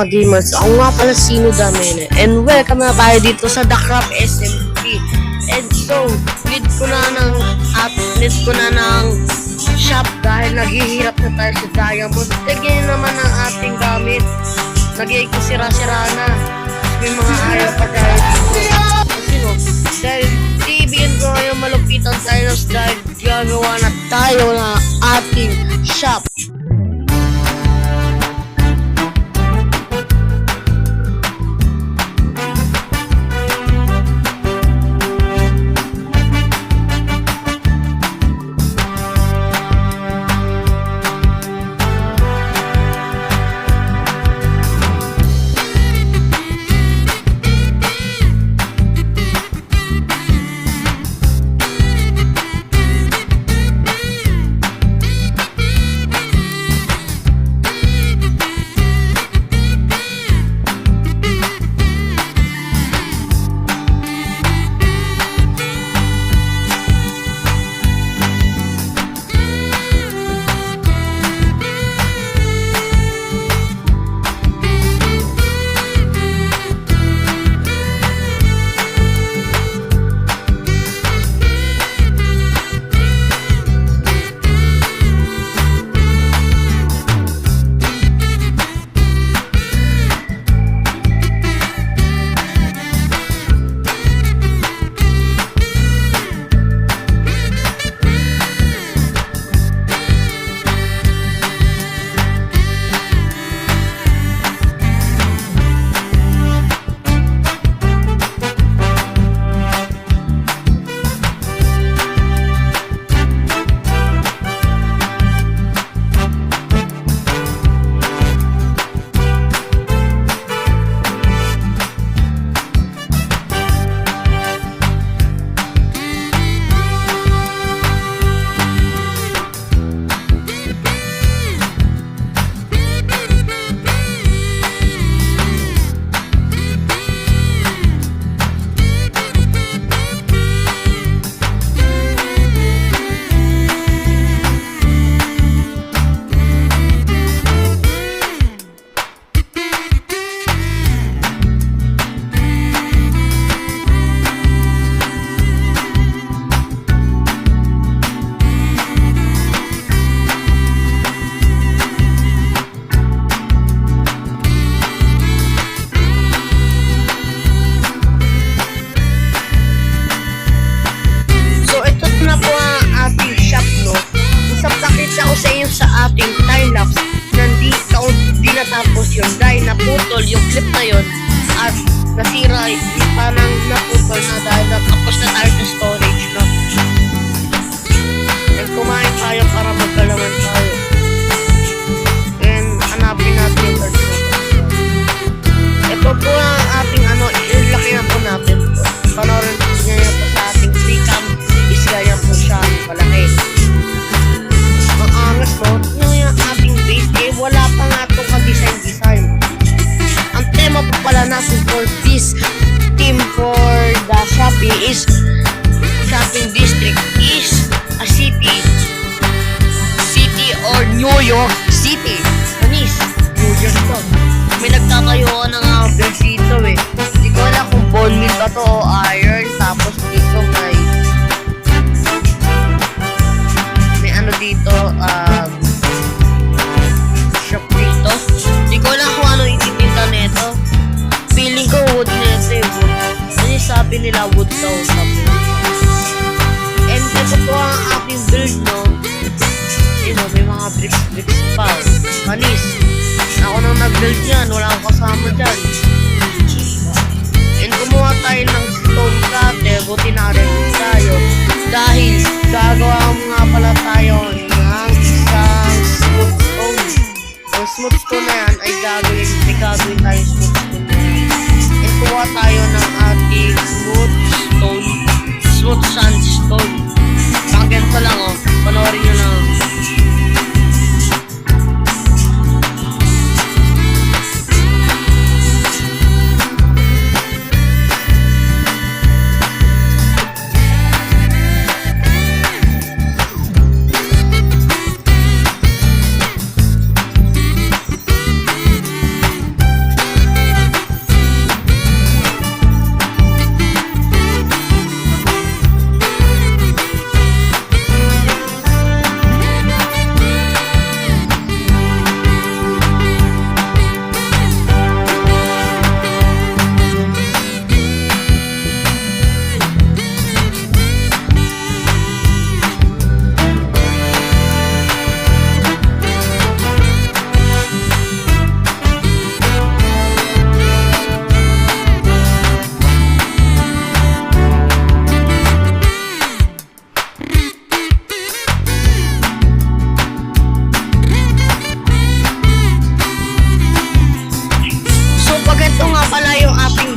ka-gamers, ako nga pala Sino Damene and welcome na tayo dito sa The Craft SMP. And so, need ko na ng shop dahil naghihirap na tayo sa diamond. Tignan naman ang ating gamit, nag-iikasira-sira na, may mga ayaw pa tayo dito. Kasi no, dahil ibigin ko ngayon malupitan tayo dahil gagawa na tayo ng ating shop. Sa ating time-lapse di natapos yun dahil naputol yung clip na yun at nasira, parang naputol na dahil natapos na tayo sa storage, no? And kumain tayo para magkalaman tayo and hanapin natin yung third photo. Ito po ang ating ilaki na po natin po. Panoorin po niya po sa ating 3cam is ganyan po siya malaki. Angas mo, yung ating base wala pa nga itong ka-design. Ang tema po pala natin for this team for the shopping district is a city or New York City. Panis, New York po. May nagtatayo ng build dito eh. Hindi ko alam kung bone meal ba to o iron. Tapos dito may dito, shop dito. Hindi ko alam kung ano ititinda nito. Feeling ko wood nito eh, wood. Ano sabi nila, wood daw sabi. And ito po ang aking build, no? You know, may mga bricks pa. Manis. Ako nang nag-build yan, wala akong kasama dyan. And kumuha tayo ng stone cutter, buti na rin tayo. Dahil gagawa nga pala tayo ng isang smooth stone. Ang smooth stone na yan ay gagawin tayo smooth stone na yan. And kuha tayo ng ating smooth sandstone. Pang ganito lang panoorin nyo lang.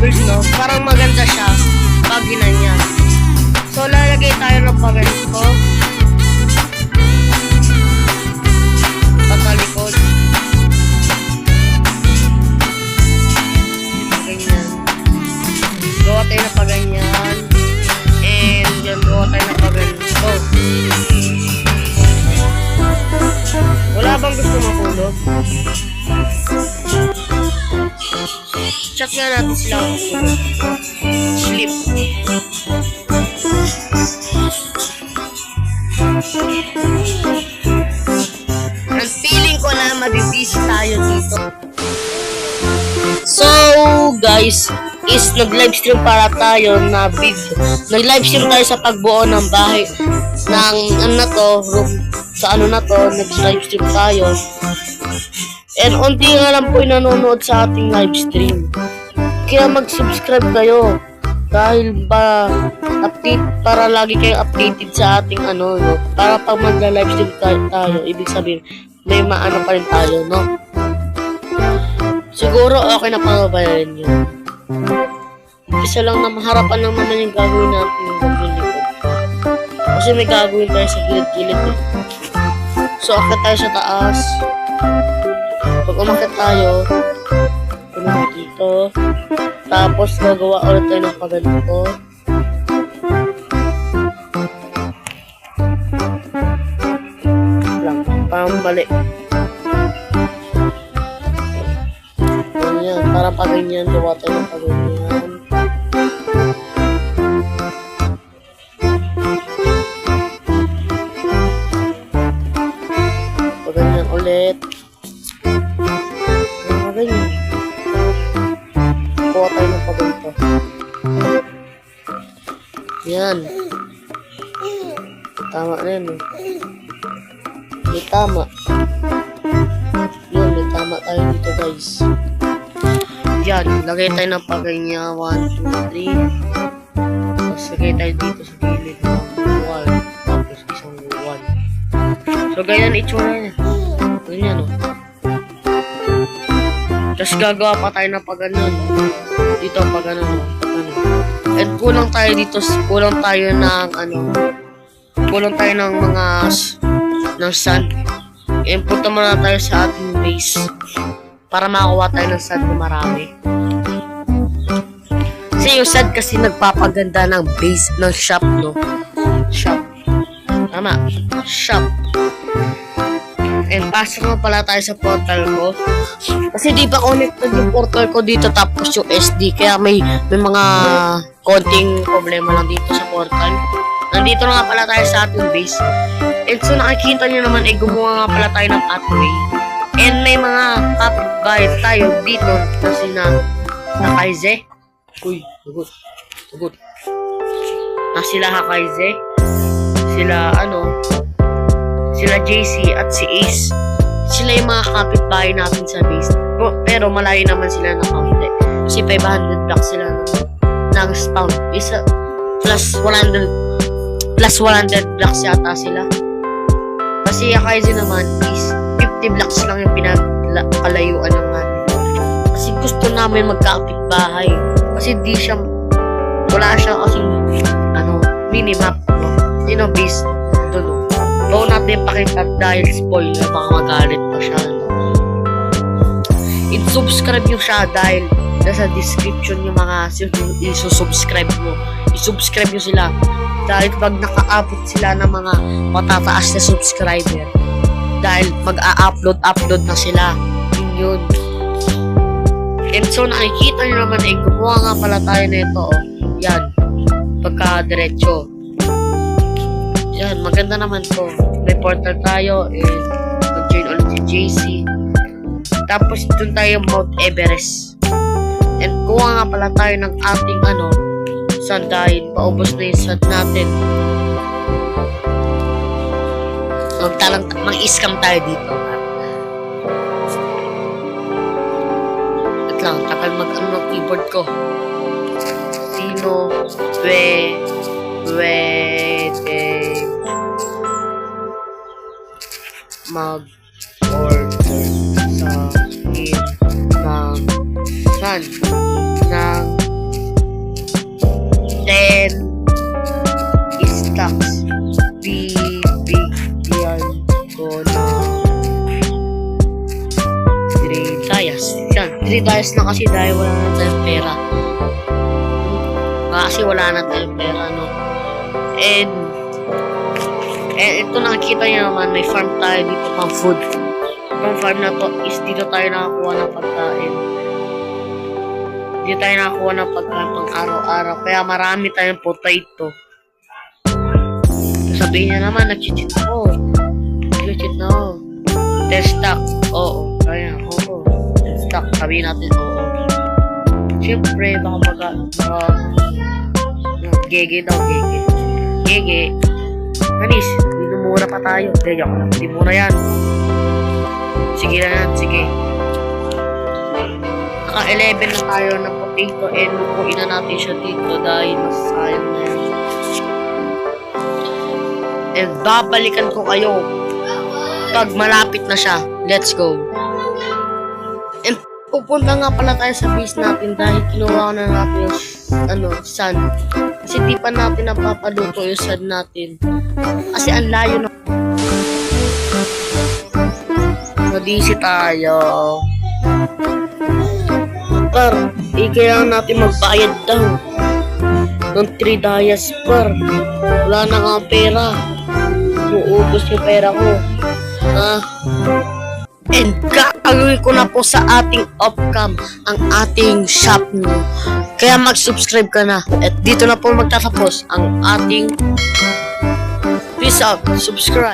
bubbles, no? Parang maganda siya pag ginanyan. So, lalagay tayo ng paganito. Patalikod. Ganyan. Gawa tayo na paganyan. And yan, gawa tayo na paganito. Wala bang gusto mahulog? Check nga natin sila. Sleep. Ang feeling ko na mabibisi tayo dito. So, guys, is nag-livestream para tayo na video. Nag-livestream tayo sa pagbuo ng bahay ng ano na to, sa ano na to, nag-livestream tayo. And unti nga lang po yung nanonood sa ating livestream. Kaya mag-subscribe kayo. Dahil ba update, para lagi kayong updated sa ating ano, no? Para pag magla-livestream tayo, ibig sabihin, may maano pa rin tayo, no? Siguro okay na pangabayaran yun. Isa lang na maharapan lang naman yung gagawin natin yung gagawin. Kasi may gagawin tayo sa gilid-gilid eh. So, akit tayo sa taas. Pag umakit tayo, pumunta dito. Tapos, gagawa ulit tayo ng paganito. Lang, pambalik. Ganyan, para paganyan, gawa tayo ng paganyan. Paganyan ulit. Ganyan. Gawa tayo ng paganito. Yan. Tama na yun. May tama. Yun, may tama tayo dito guys. Yan, lagay tayo ng paganyan. 1, 2, 3. Tapos lagay tayo dito sa gilid. 1. Tapos isang 1. So ganyan itsura niya. Ganyan o. Tapos gagawa pa tayo ng pag-anon. Dito pag-anon. And kulang tayo dito. Kulang tayo ng ano. Kulang tayo ng mga ng sand. And punta muna tayo sa ating base. Para makakuha tayo ng sand na marami. Kasi yung sand kasi nagpapaganda ng base ng shop, no? Shop. Tama. Shop. And pasok na pala tayo sa portal ko. Kasi di ba connected yung portal ko dito tapos yung SD. Kaya may mga konting problema lang dito sa portal. Nandito na nga pala tayo sa ating base. And so nakikita nyo naman gumawa nga pala tayo ng pathway. And may mga kapitbahay tayo dito na sina Hakaize. Uy, sagot. Na sila Hakaize. Sila sila JC at si Ace. Sila yung mga kapitbahay natin sa base. Pero malayo naman sila ng kaunti. Kasi 500 blocks sila ng spawn. Isa plus 100 blocks yata sila. Kasi Hakaize naman is 50 blocks lang yung pinagkalayuan ng natin. Kasi gusto namin magkakapitbahay. Kasi wala siya kasing minimap. You know, base doon. Bago natin pakita dahil spoiler, baka magalit pa siya. I-subscribe nyo siya dahil nasa description yung mga isusubscribe mo. I-subscribe nyo sila. Dahil pag naka-upload sila ng mga matataas na subscriber, dahil mag-a-upload na sila. Yun. And so nakikita nyo naman gumawa nga pala tayo na ito. Yan. Pagka-diretso. Yan. Maganda naman to. May portal tayo. And mag-join ulit si JC. Tapos dun tayo Mount Everest. And kuha nga pala tayo ng ating sand dahil paubos na yung sand natin. Mag-iskam tayo dito. Wait lang, takal mag keyboard ko. Sino pwede mag-order sa akin ng sand ng 3 dice na kasi dahil wala na tayong pera. Kasi wala na tayong pera, no? And ito nakikita niyo naman, may farm tayo dito pang food. Ang farm na to is dito tayo nakakuha ng pagkain. Dito tayo nakakuha ng pagkain pang araw-araw. Kaya marami tayong potato. Sabihin niya naman, nag-cheat ako. Nag-cheat na ako. Test stock. Oo. Kaya, oo. Test stock. Sabihin natin, oo. Siyempre, baka gege daw, gege. Gege. Manis, minumura pa tayo. Hindi, ako lang. Hindi mura yan. Sige na yan, sige. Naka-11 na tayo ng potato and lupuin na natin siya dito dahil sayang na yan. And babalikan ko kayo pag malapit na siya. Let's go. And pupunta nga pala tayo sa base natin dahil kinuha na natin yung sand. Kasi di pa natin napapaluto yung sand natin. Kasi ang layo na. Nadisi tayo. Par, kailangan natin magbayad daw ng 3 dias par. Wala na nga pera. Uubos yung pera ko. And gagawin ko na po sa ating off-cam ang ating shop nyo. Kaya mag-subscribe ka na. At dito na po magtatapos ang ating peace out. Subscribe.